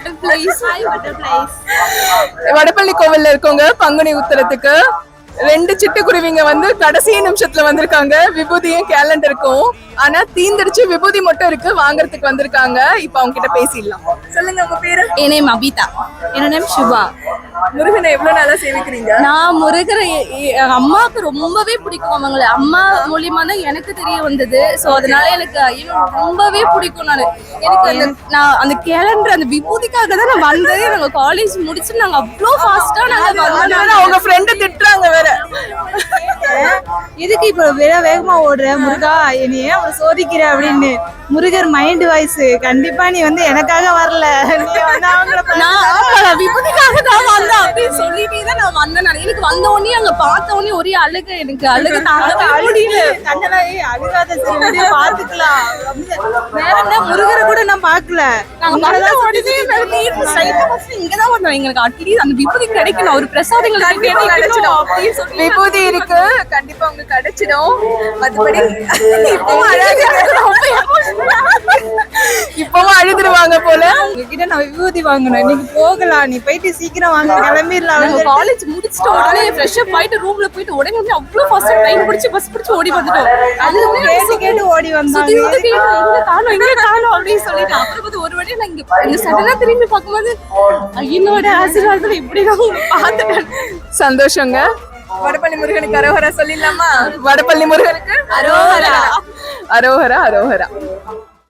butterflies. Hi butterflies. Vadapalli கோவில்ல இருக்கவங்க பங்குனி உத்தரத்துக்கு 2 சிட்டுக்குருவிங்க வந்து கடைசி நிமிஷத்துல வந்திருக்காங்க. விபூதியும் கேலண்டருக்கும். ஆனா தீந்துடுச்சு, விபூதி மட்டும் இருக்கு, வாங்குறதுக்கு வந்திருக்காங்க. இப்ப அவங்க கிட்ட பேசிடலாம். சொல்லுங்க உங்க பேரு? என் நேம் அபிதா. என் நேம் சுபா. முருகனை எவ்வளவு நாளா சேவிக்கிறீங்க? நான் முருகரை அம்மாவுக்கு ரொம்பவே பிடிக்கும். அவங்கள அம்மா மூலியமா தான் எனக்கு தெரிய வந்தது. ஸோ அதனால எனக்கு ரொம்பவே பிடிக்கும். நான் அந்த கேலண்டர் அந்த விபூதிக்காக தான் நான் வந்ததே. நாங்கள் காலேஜ் முடிச்சு நாங்கள் அவ்வளோ ஃபாஸ்டா நாங்கள் அவங்க ஃப்ரெண்டு திட்டுறாங்க வேற. எதுக்கு இப்ப வேகமா ஓடுற முருகா, என்னைய அவன் சோதிக்கிற அப்படின்னு. Murugar mind voice. கண்டிப்பா நீ வந்து எனக்காக வரல, விபூதிக்காக தான் வந்தேன் அப்படின்னு சொல்லிட்டே தான் நான் வந்தேன். எனக்கு வந்த உடனே அங்க பார்த்த உடனே ஒரே அழுக. எனக்கு அழுக தாங்க முடியல. அழுகாத, சரி பாத்துக்கலாம். வேற என்ன, முருகரை கூட நான் பாக்கல. இங்கதான் வந்தோம். எங்களுக்கு அட்லீஸ்ட் அந்த விபூதி கிடைக்கணும், ஒரு பிரசாதம் விபூதி இருக்கு, கண்டிப்பா உங்களுக்கு கிடைச்சிடும். மத்தபடி இப்பவும் அழுதுருவாங்க போல. உங்ககிட்ட நான் விபூதி வாங்கணும். இன்னைக்கு போகலாம், நீ போயிட்டு சீக்கிரம் வாங்க, கிளம்பிடலாம். காலேஜ் முடிச்சுட்டு உடனே ஃப்ரெஷ் அப் ஆயிட்டு ரூம்ல போயிட்டு உடனே வந்து அவ்வளவு ஃபாஸ்ட் ட்ரெயின் பிடிச்சு பஸ் பிடிச்சு ஓடி வந்துட்டோம். அது கேட்டு ஓடி வந்தாங்க. இங்க காணோம் அப்படின்னு சொல்லிட்டு அப்புறம் வந்து ஒரு வழியா நான் இங்க சடனா திரும்பி பார்க்கும்போது என்னோட ஆசீர்வாதத்துல இப்படி நான் பார்த்துட்டேன். சந்தோஷங்க. வடபள்ளி முருகனுக்கு அரோகரா சொல்லிடலாமா? வடபள்ளி முருகனுக்கு அரோகரா. அரோகரா அரோகரா.